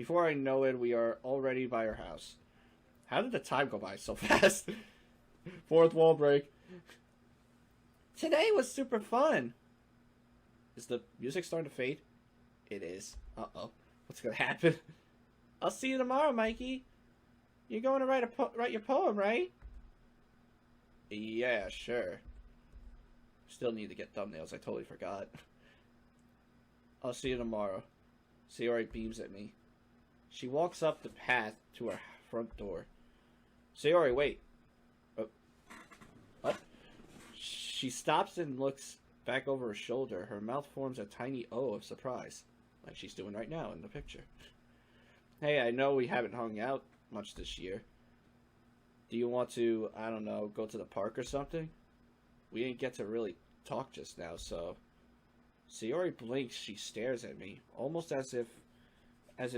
Before I know it, we are already by our house. How did the time go by so fast? Fourth wall break. Today was super fun. Is the music starting to fade? It is. Uh-oh. What's gonna happen? I'll see you tomorrow, Mikey. You're going to write your poem, right? Yeah, sure. Still need to get thumbnails. I totally forgot. I'll see you tomorrow. Sayori beams at me. She walks up the path to our front door. Sayori, wait. What? She stops and looks back over her shoulder. Her mouth forms a tiny O of surprise, like she's doing right now in the picture. Hey, I know we haven't hung out much this year. Do you want to, I don't know, go to the park or something? We didn't get to really talk just now, so... Sayori blinks. She stares at me, almost as if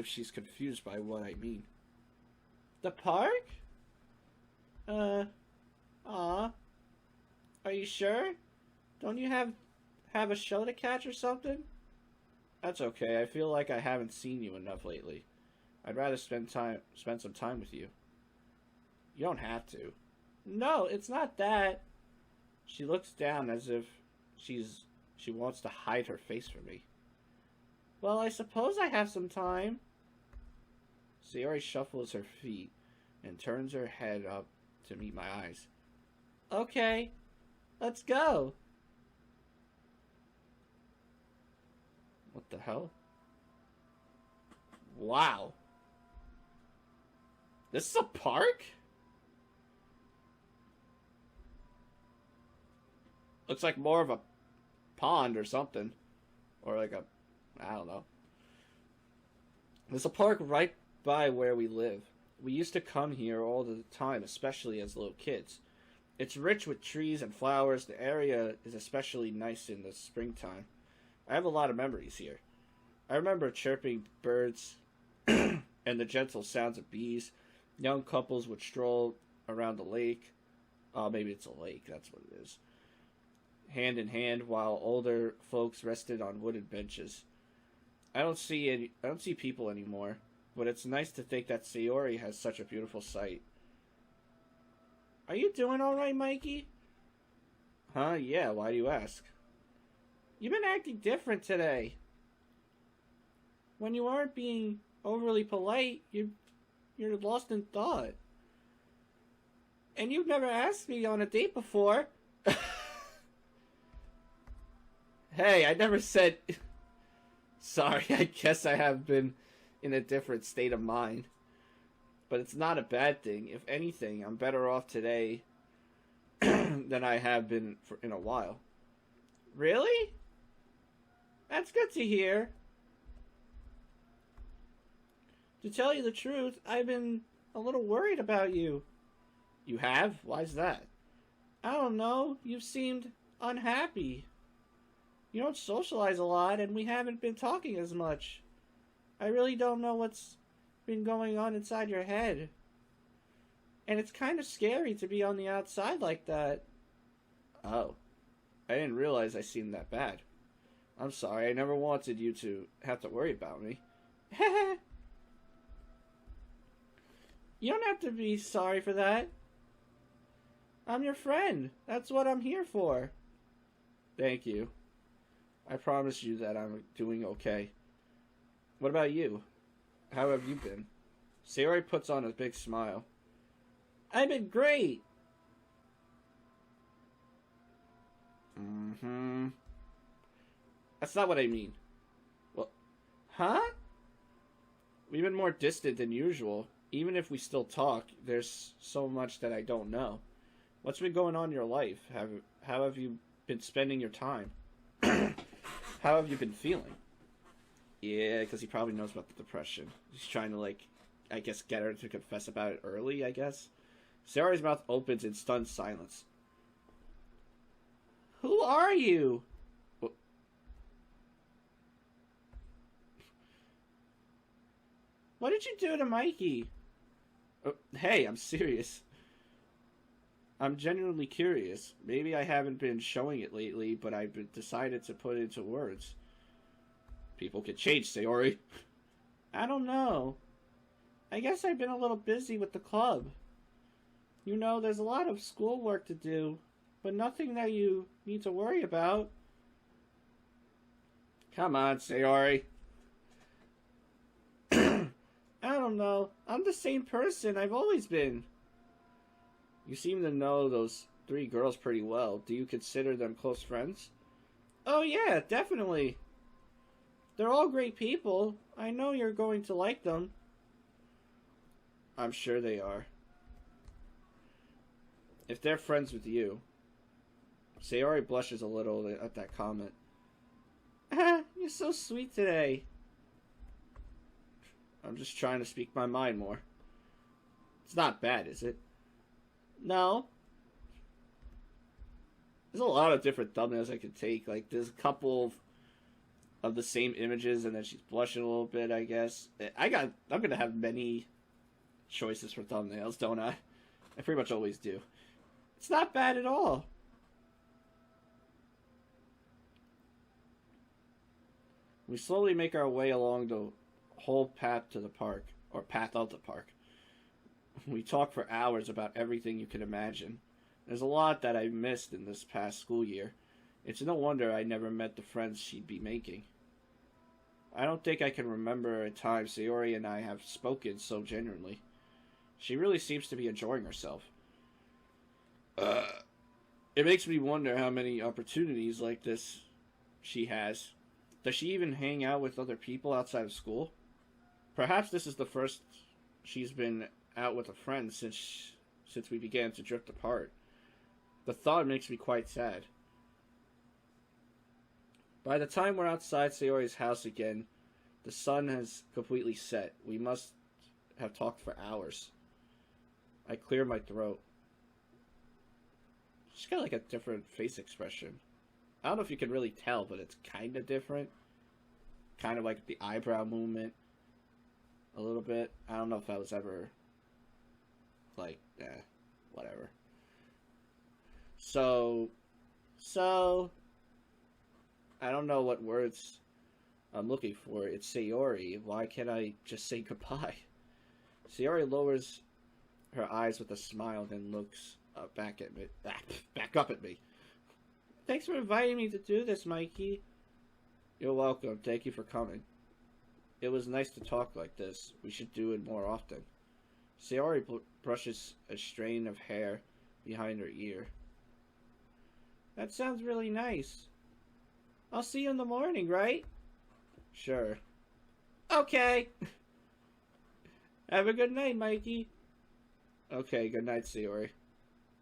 she's confused by what I mean. The park? Aw. Are you sure? Don't you have a show to catch or something? That's okay. I feel like I haven't seen you enough lately. I'd rather spend some time with you. You don't have to. No, it's not that. She looks down as if she wants to hide her face from me. Well, I suppose I have some time. Sayori shuffles her feet and turns her head up to meet my eyes. Okay, let's go. What the hell? Wow. This is a park? Looks like more of a pond or something. Or like a... I don't know. There's a park right by where we live. We used to come here all the time, especially as little kids. It's rich with trees and flowers. The area is especially nice in the springtime. I have a lot of memories here. I remember chirping birds and the gentle sounds of bees. Young couples would stroll around the lake. Oh, maybe it's a lake. That's what it is. Hand in hand, while older folks rested on wooden benches. I don't see people anymore, but it's nice to think that Sayori has such a beautiful sight. Are you doing all right, Mikey? Huh? Yeah. Why do you ask? You've been acting different today. When you aren't being overly polite, you're lost in thought. And you've never asked me on a date before. Hey, I never said... Sorry, I guess I have been in a different state of mind. But it's not a bad thing. If anything, I'm better off today than I have been in a while. Really? That's good to hear. To tell you the truth, I've been a little worried about you. You have? Why's that? I don't know. You've seemed unhappy. You don't socialize a lot, and we haven't been talking as much. I really don't know what's been going on inside your head. And it's kind of scary to be on the outside like that. Oh. I didn't realize I seemed that bad. I'm sorry, I never wanted you to have to worry about me. You don't have to be sorry for that. I'm your friend. That's what I'm here for. Thank you. I promise you that I'm doing okay. What about you? How have you been? Sayori puts on a big smile. I've been great. That's not what I mean. Well, huh? We've been more distant than usual. Even if we still talk, there's so much that I don't know. What's been going on in your life? How have you been spending your time? How have you been feeling? Yeah, because he probably knows about the depression. He's trying to, like, I guess, get her to confess about it early, I guess. Sayori's mouth opens in stunned silence. Who are you? What did you do to Mikey? Oh, hey, I'm serious. I'm genuinely curious. Maybe I haven't been showing it lately, but I've decided to put it into words. People can change, Sayori. I don't know. I guess I've been a little busy with the club. You know, there's a lot of schoolwork to do, but nothing that you need to worry about. Come on, Sayori. I don't know. I'm the same person I've always been. You seem to know those 3 girls pretty well. Do you consider them close friends? Oh yeah, definitely. They're all great people. I know you're going to like them. I'm sure they are. If they're friends with you. Sayori blushes a little at that comment. You're so sweet today. I'm just trying to speak my mind more. It's not bad, is it? No. There's a lot of different thumbnails I could take. Like, there's a couple of the same images, and then she's blushing a little bit, I guess. I'm gonna have many choices for thumbnails, don't I? I pretty much always do. It's not bad at all. We slowly make our way along the whole path to the park, or path of the park. We talk for hours about everything you can imagine. There's a lot that I missed in this past school year. It's no wonder I never met the friends she'd be making. I don't think I can remember a time Sayori and I have spoken so genuinely. She really seems to be enjoying herself. It makes me wonder how many opportunities like this she has. Does she even hang out with other people outside of school? Perhaps this is the first she's been out with a friend since we began to drift apart. The thought makes me quite sad. By the time we're outside Sayori's house again, the sun has completely set. We must have talked for hours. I clear my throat. She's got like a different face expression. I don't know if you can really tell, but it's kind of different. Kind of like the eyebrow movement. A little bit. I don't know if I was ever like, whatever. So, I don't know what words I'm looking for. It's Sayori. Why can't I just say goodbye? Sayori lowers her eyes with a smile, then looks back up at me. Thanks for inviting me to do this, Mikey. You're welcome. Thank you for coming. It was nice to talk like this. We should do it more often. Sayori brushes a strand of hair behind her ear. That sounds really nice. I'll see you in the morning, right? Sure. Okay. Have a good night, Mikey. Okay, good night, Sayori.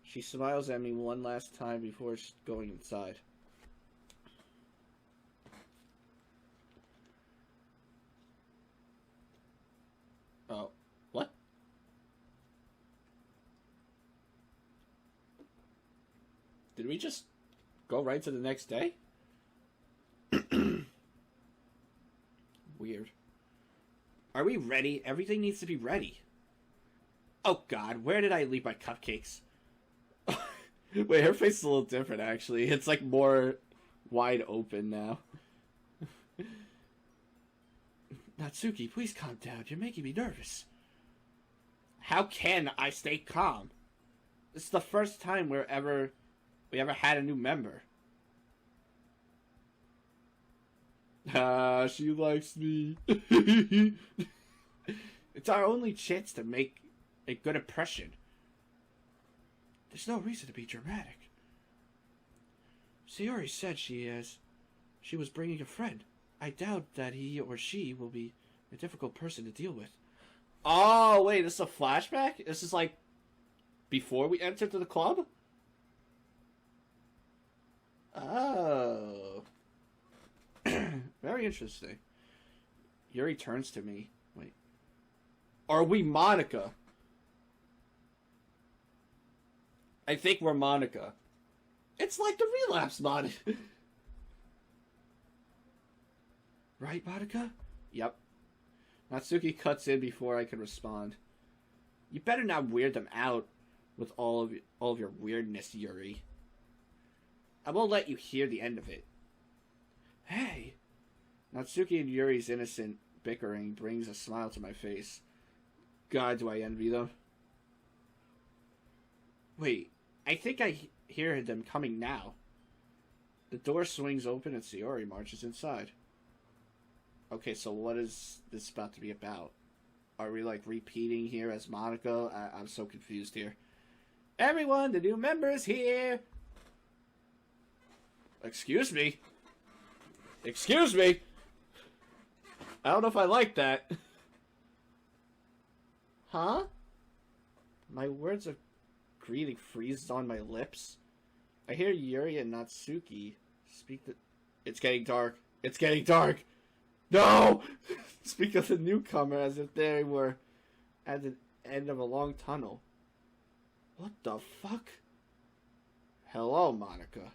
She smiles at me one last time before going inside. Oh, what? Did we just go right to the next day? Weird. Are we ready? Everything needs to be ready. Oh god, where did I leave my cupcakes? Wait, her face is a little different, actually. It's like more wide open now. Natsuki, please calm down. You're making me nervous. How can I stay calm? This is the first time we ever had a new member. Ah, she likes me. It's our only chance to make a good impression. There's no reason to be dramatic. Sayori said she was bringing a friend. I doubt that he or she will be a difficult person to deal with. Oh, wait, this is a flashback? This is like before we entered the club? Oh. Very interesting. Yuri turns to me. Wait. Are we Monica? I think we're Monica. It's like the relapse, Monica. Right, Monica? Yep. Natsuki cuts in before I can respond. You better not weird them out with all of your weirdness, Yuri. I won't let you hear the end of it. Hey. Natsuki and Yuri's innocent bickering brings a smile to my face. God, do I envy them. Wait, I think I hear them coming now. The door swings open and Sayori marches inside. Okay, so what is this about to be about? Are we, like, repeating here as Monica? I'm so confused here. Everyone, the new member is here! Excuse me? Excuse me? I don't know if I like that. Huh? My words of greeting freezes on my lips. I hear Yuri and Natsuki speak the... It's getting dark. It's getting dark! No! Speak of the newcomer as if they were at the end of a long tunnel. What the fuck? Hello, Monica.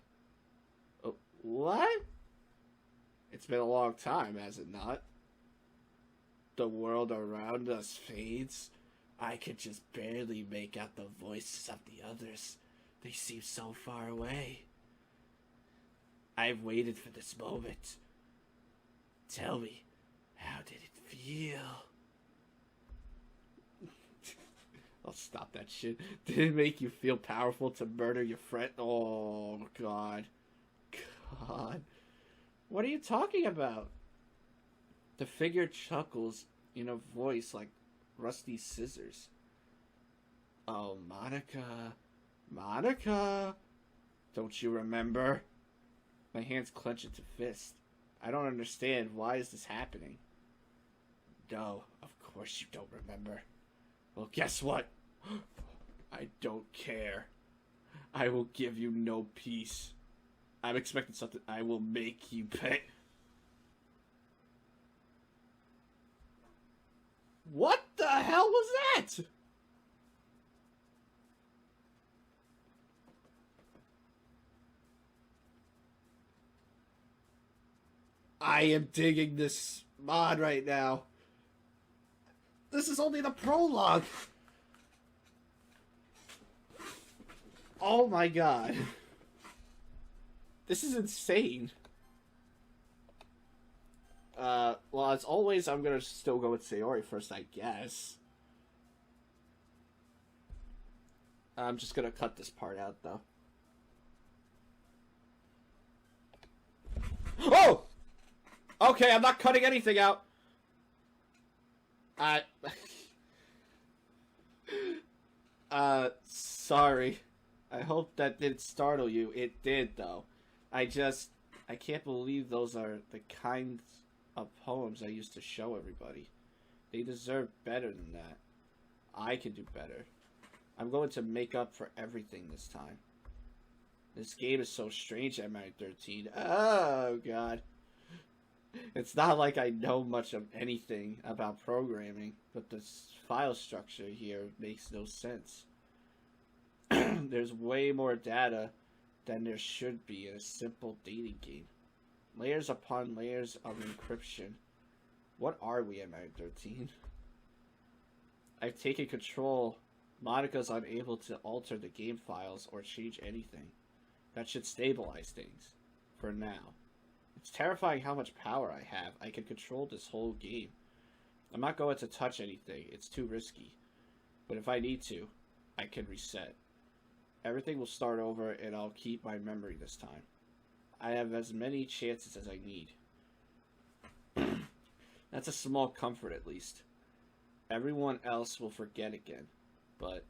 What? It's been a long time, has it not? The world around us fades. I could just barely make out the voices of the others. They seem so far away. I've waited for this moment. Tell me, how did it feel? I'll stop that shit. Did it make you feel powerful to murder your friend? Oh, God. God. What are you talking about? The figure chuckles in a voice like rusty scissors. Oh, Monica. Monica. Don't you remember? My hands clench into fists. I don't understand. Why is this happening? No, of course you don't remember. Well, guess what? I don't care. I will give you no peace. I'm expecting something. I will make you pay. What the hell was that? I am digging this mod right now. This is only the prologue. Oh my god. This is insane. Well, as always, I'm gonna still go with Sayori first, I guess. I'm just gonna cut this part out, though. Oh! Okay, I'm not cutting anything out. Sorry. I hope that didn't startle you. It did, though. I can't believe those are the kinds of poems I used to show everybody. They deserve better than that. I can do better. I'm going to make up for everything this time. This game is so strange at my 13. Oh, God. It's not like I know much of anything about programming, but the file structure here makes no sense. There's way more data than there should be in a simple dating game. Layers upon layers of encryption. What are we at 913? I've taken control. Monica's unable to alter the game files or change anything. That should stabilize things. For now. It's terrifying how much power I have. I can control this whole game. I'm not going to touch anything. It's too risky. But if I need to, I can reset. Everything will start over and I'll keep my memory this time. I have as many chances as I need. That's a small comfort at least. Everyone else will forget again. But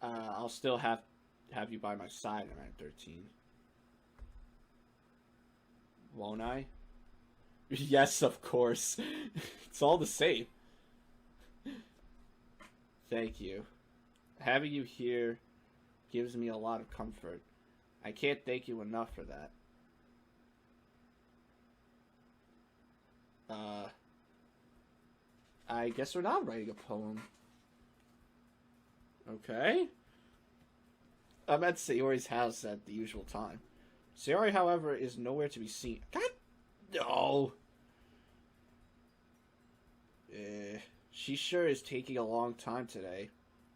I'll still have you by my side around 13. Won't I? Yes, of course. It's all the same. Thank you. Having you here gives me a lot of comfort. I can't thank you enough for that. I guess we're not writing a poem. Okay. I'm at Sayori's house at the usual time. Sayori, however, is nowhere to be seen. God, no! She sure is taking a long time today.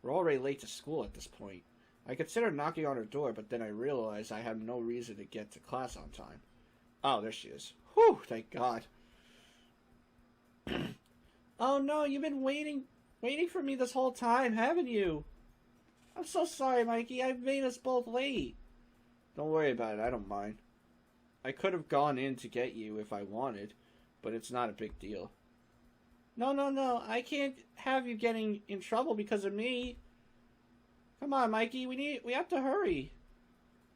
We're already late to school at this point. I considered knocking on her door, but then I realized I had no reason to get to class on time. Oh, there she is. Whew, thank God. Oh no, you've been waiting for me this whole time, haven't you? I'm so sorry, Mikey. I've made us both late. Don't worry about it. I don't mind. I could have gone in to get you if I wanted, but it's not a big deal. No, no, no. I can't have you getting in trouble because of me. Come on, Mikey. We have to hurry.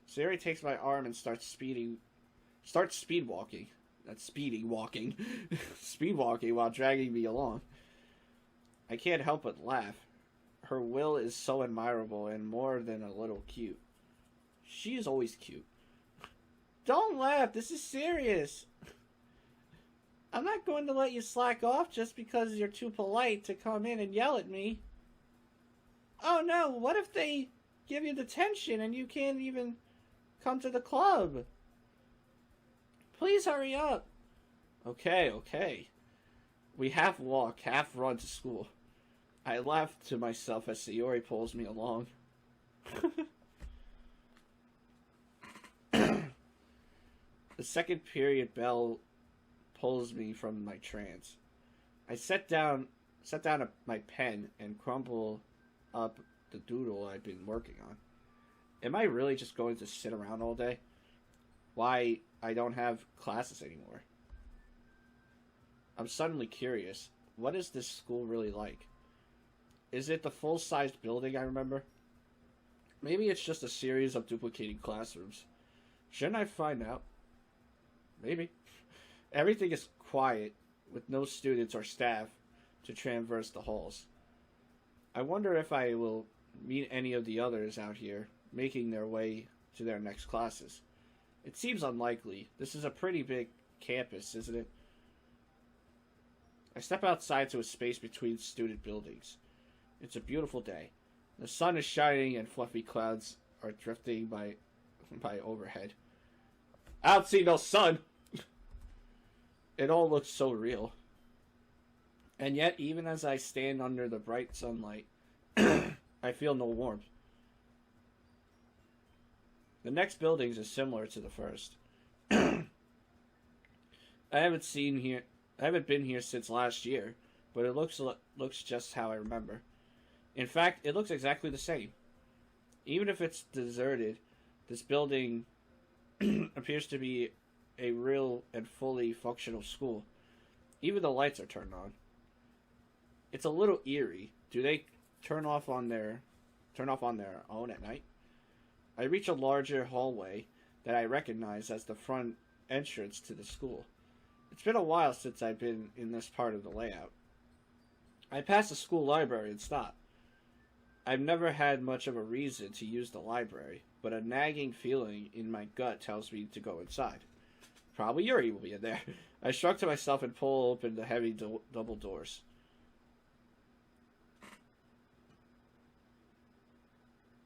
Siri takes my arm and starts speed walking. That's speeding walking. Speed walking while dragging me along. I can't help but laugh. Her will is so admirable and more than a little cute. She is always cute. Don't laugh. This is serious. I'm not going to let you slack off just because you're too polite to come in and yell at me. Oh no, what if they give you detention and you can't even come to the club? Please hurry up. Okay, okay. We half walk, half run to school. I laugh to myself as Sayori pulls me along. The second period bell pulls me from my trance. I set down my pen and crumple up the doodle I've been working on. Am I really just going to sit around all day? Why, I don't have classes anymore. I'm suddenly curious. What is this school really like? Is it the full-sized building I remember? Maybe it's just a series of duplicating classrooms. Shouldn't I find out? Maybe. Everything is quiet, with no students or staff to traverse the halls. I wonder if I will meet any of the others out here, making their way to their next classes. It seems unlikely. This is a pretty big campus, isn't it? I step outside to a space between student buildings. It's a beautiful day. The sun is shining and fluffy clouds are drifting by overhead. I don't see no sun! It all looks so real. And yet, even as I stand under the bright sunlight, I feel no warmth. The next buildings is similar to the first. I haven't been here since last year, but it looks just how I remember. In fact, it looks exactly the same. Even if it's deserted, this building appears to be a real and fully functional school. Even the lights are turned on. It's a little eerie. Do they turn off on their own at night? I reach a larger hallway that I recognize as the front entrance to the school. It's been a while since I've been in this part of the layout. I pass the school library and stop. I've never had much of a reason to use the library, but a nagging feeling in my gut tells me to go inside. Probably Yuri will be in there. I shrug to myself and pull open the heavy double doors.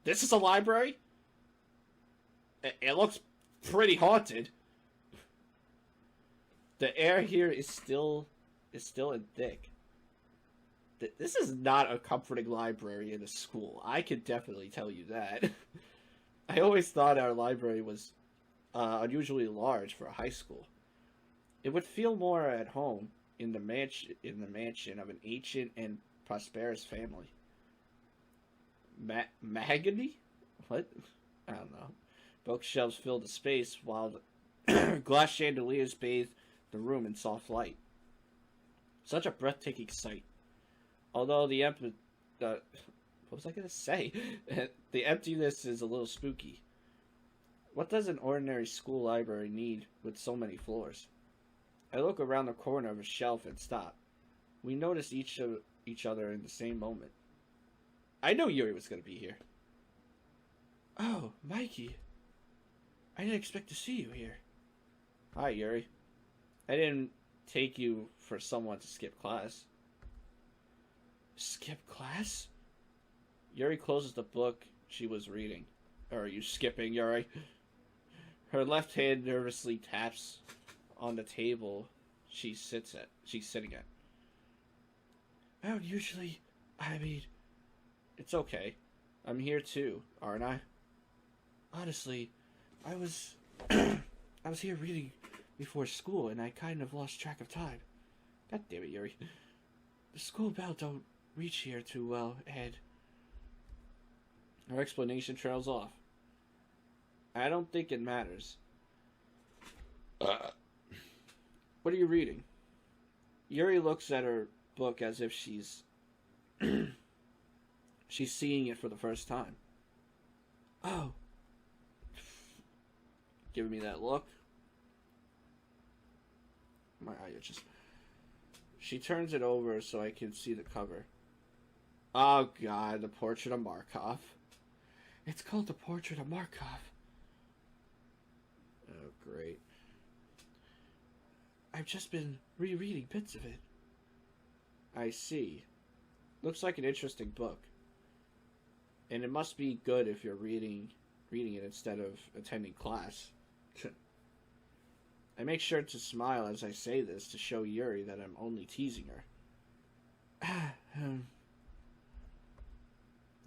This is a library? It looks pretty haunted. The air here is still and thick. This is not a comforting library in a school. I can definitely tell you that. I always thought our library was unusually large for a high school. It would feel more at home in the mansion of an ancient and prosperous family. Mahogany? What? I don't know. Bookshelves filled the space while the glass chandeliers bathed the room in soft light. Such a breathtaking sight. Although what was I gonna say? The emptiness is a little spooky. What does an ordinary school library need with so many floors? I look around the corner of a shelf and stop. We notice each other in the same moment. I knew Yuri was gonna be here. Oh, Mikey. I didn't expect to see you here. Hi, Yuri. I didn't take you for someone to skip class. Skip class? Yuri closes the book she was reading. Or are you skipping, Yuri? Her left hand nervously taps on the table she's sitting at. I don't usually... It's okay. I'm here too, aren't I? Honestly, I was here reading before school and I kind of lost track of time. God damn it, Yuri. The school bell don't reach here too well, Ed. Her explanation trails off. I don't think it matters. What are you reading? Yuri looks at her book as if she's seeing it for the first time. Oh. Giving me that look. My eye itches. She turns it over so I can see the cover. Oh God, the Portrait of Markov. It's called The Portrait of Markov. Oh, great. I've just been rereading bits of it. I see. Looks like an interesting book. And it must be good if you're reading it instead of attending class. I make sure to smile as I say this to show Yuri that I'm only teasing her.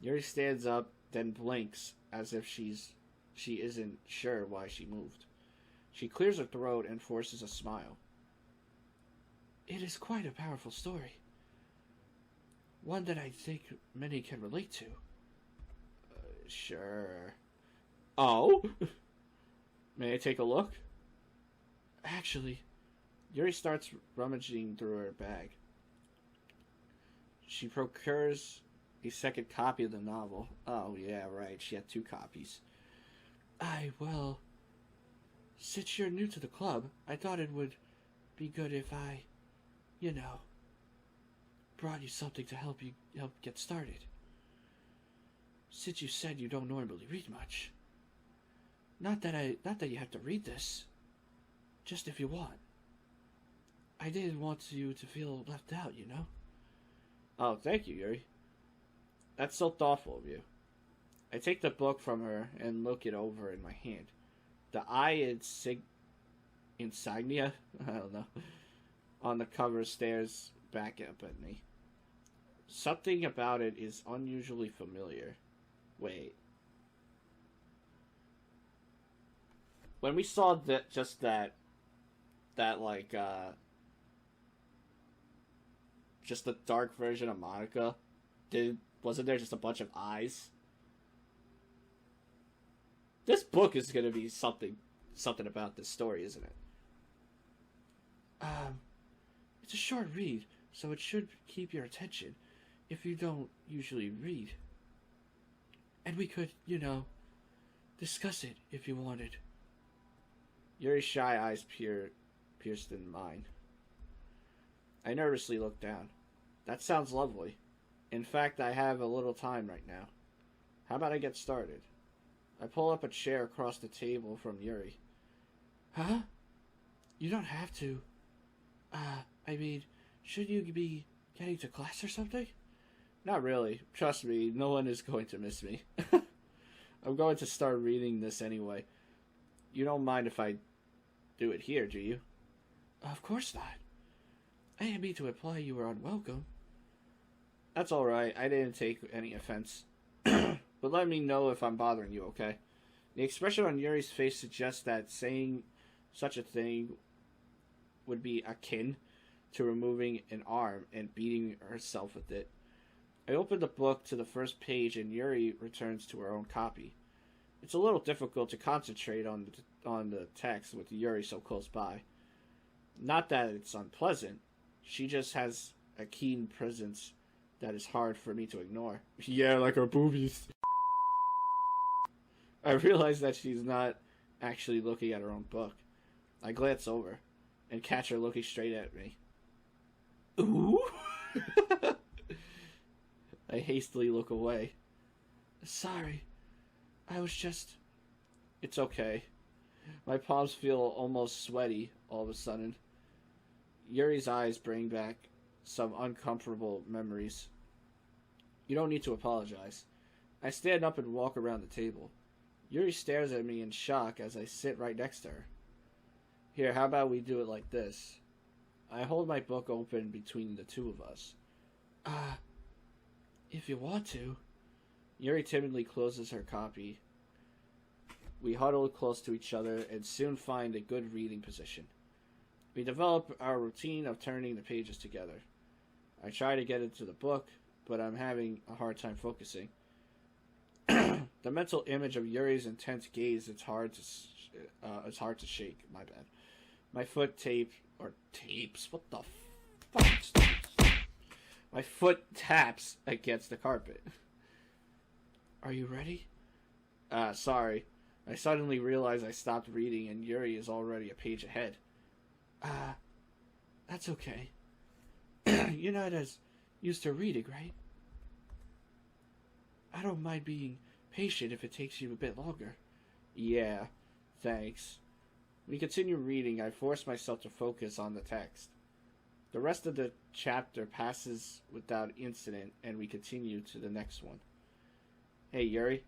Yuri stands up, then blinks as if she isn't sure why she moved. She clears her throat and forces a smile. It is quite a powerful story. One that I think many can relate to. Sure. Oh? May I take a look? Actually, Yuri starts rummaging through her bag. She procures a second copy of the novel. Oh, yeah, right. She had 2 copies. Well, since you're new to the club, I thought it would be good if I, brought you something to help get started. Since you said you don't normally read much. Not that you have to read this. Just if you want. I didn't want you to feel left out, Oh, thank you, Yuri. That's so thoughtful of you. I take the book from her and look it over in my hand. The insignia, I don't know, on the cover stares back up at me. Something about it is unusually familiar. Wait. When we saw that just the dark version of Monica, wasn't there just a bunch of eyes? This book is gonna be something about this story, isn't it? It's a short read, so it should keep your attention if you don't usually read. And we could, discuss it if you wanted. Yuri's shy eyes pierced in mine. I nervously look down. That sounds lovely. In fact, I have a little time right now. How about I get started? I pull up a chair across the table from Yuri. Huh? You don't have to. Should you be getting to class or something? Not really. Trust me, no one is going to miss me. I'm going to start reading this anyway. You don't mind if I do it here, do you? Of course not. I didn't mean to imply you were unwelcome. That's alright. I didn't take any offense. But let me know if I'm bothering you, okay? The expression on Yuri's face suggests that saying such a thing would be akin to removing an arm and beating herself with it. I open the book to the first page and Yuri returns to her own copy. It's a little difficult to concentrate on the text with Yuri so close by. Not that it's unpleasant. She just has a keen presence that is hard for me to ignore. Yeah, like her boobies. I realize that she's not actually looking at her own book. I glance over and catch her looking straight at me. Ooh? I hastily look away. Sorry. I was just... It's okay. My palms feel almost sweaty all of a sudden. Yuri's eyes bring back some uncomfortable memories. You don't need to apologize. I stand up and walk around the table. Yuri stares at me in shock as I sit right next to her. Here, how about we do it like this? I hold my book open between the two of us. If you want to. Yuri timidly closes her copy. We huddle close to each other and soon find a good reading position. We develop our routine of turning the pages together. I try to get into the book, but I'm having a hard time focusing. The mental image of Yuri's intense gaze, it's hard to shake. My bad. My foot tapes. What the fuck? My foot taps against the carpet. Are you ready? Sorry. I suddenly realize I stopped reading and Yuri is already a page ahead. That's okay. You're not as used to reading, right? I don't mind being patient if it takes you a bit longer. Yeah, thanks. We continue reading. I force myself to focus on the text. The rest of the chapter passes without incident, and we continue to the next one. Hey, Yuri.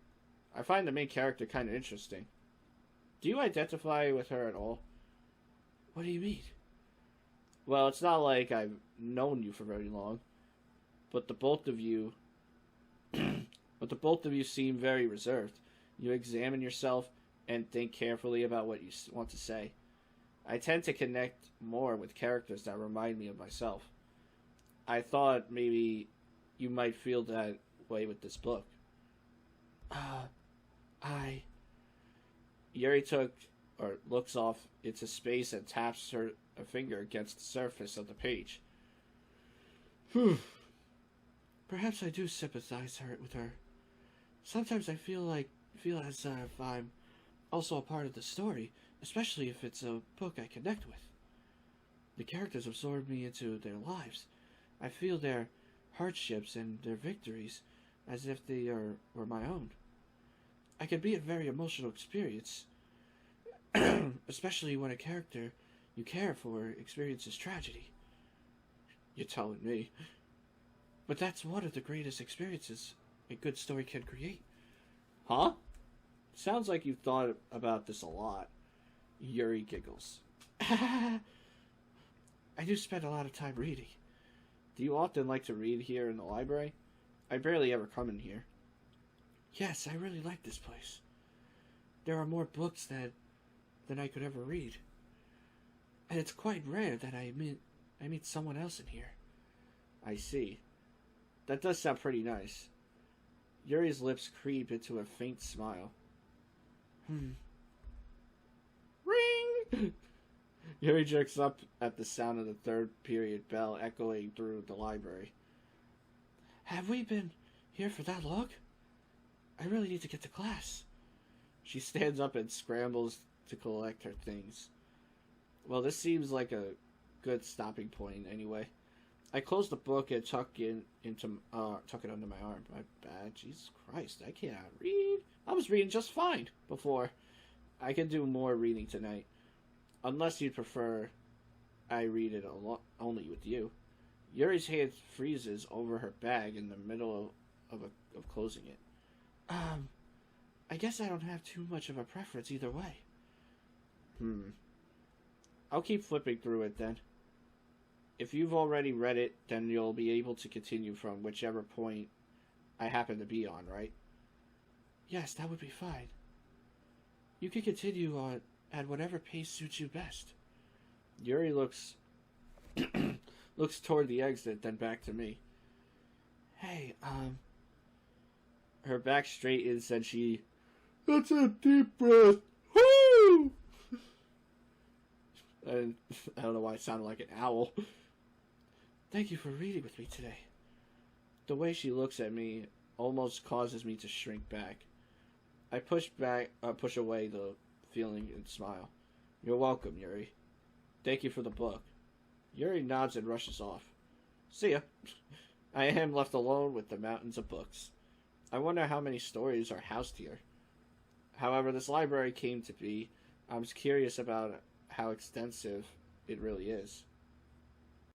I find the main character kind of interesting. Do you identify with her at all? What do you mean? Well, it's not like I've known you for very long, but the both of you seem very reserved. You examine yourself and think carefully about what you want to say. I tend to connect more with characters that remind me of myself. I thought maybe you might feel that way with this book. Yuri looks off into space and taps a finger against the surface of the page. Perhaps I do sympathize with her. Sometimes I feel as if I'm also a part of the story, especially if it's a book I connect with. The characters absorb me into their lives. I feel their hardships and their victories as if they were my own. I can be a very emotional experience, especially when a character you care for experiences tragedy. You're telling me. But that's one of the greatest experiences a good story can create. Huh? Sounds like you've thought about this a lot. Yuri giggles. I do spend a lot of time reading. Do you often like to read here in the library? I barely ever come in here. Yes, I really like this place. There are more books than I could ever read. And it's quite rare that I meet someone else in here. I see. That does sound pretty nice. Yuri's lips creep into a faint smile. Ring! Yuri jerks up at the sound of the third period bell echoing through the library. Have we been here for that long? I really need to get to class. She stands up and scrambles to collect her things. Well, this seems like a good stopping point anyway. I close the book and tuck it under my arm. My bad. Jesus Christ, I can't read. I was reading just fine before. I can do more reading tonight. Unless you'd prefer I read it only with you. Yuri's hand freezes over her bag in the middle of closing it. I guess I don't have too much of a preference either way. I'll keep flipping through it then. If you've already read it, then you'll be able to continue from whichever point I happen to be on, right? Yes, that would be fine. You can continue on at whatever pace suits you best. Yuri looks toward the exit, then back to me. Hey, her back straightens and she... That's a deep breath. Woo! And I don't know why it sounded like an owl. Thank you for reading with me today. The way she looks at me almost causes me to shrink back. I push away the feeling and smile. You're welcome, Yuri. Thank you for the book. Yuri nods and rushes off. See ya. I am left alone with the mountains of books. I wonder how many stories are housed here. However this library came to be, I was curious about how extensive it really is.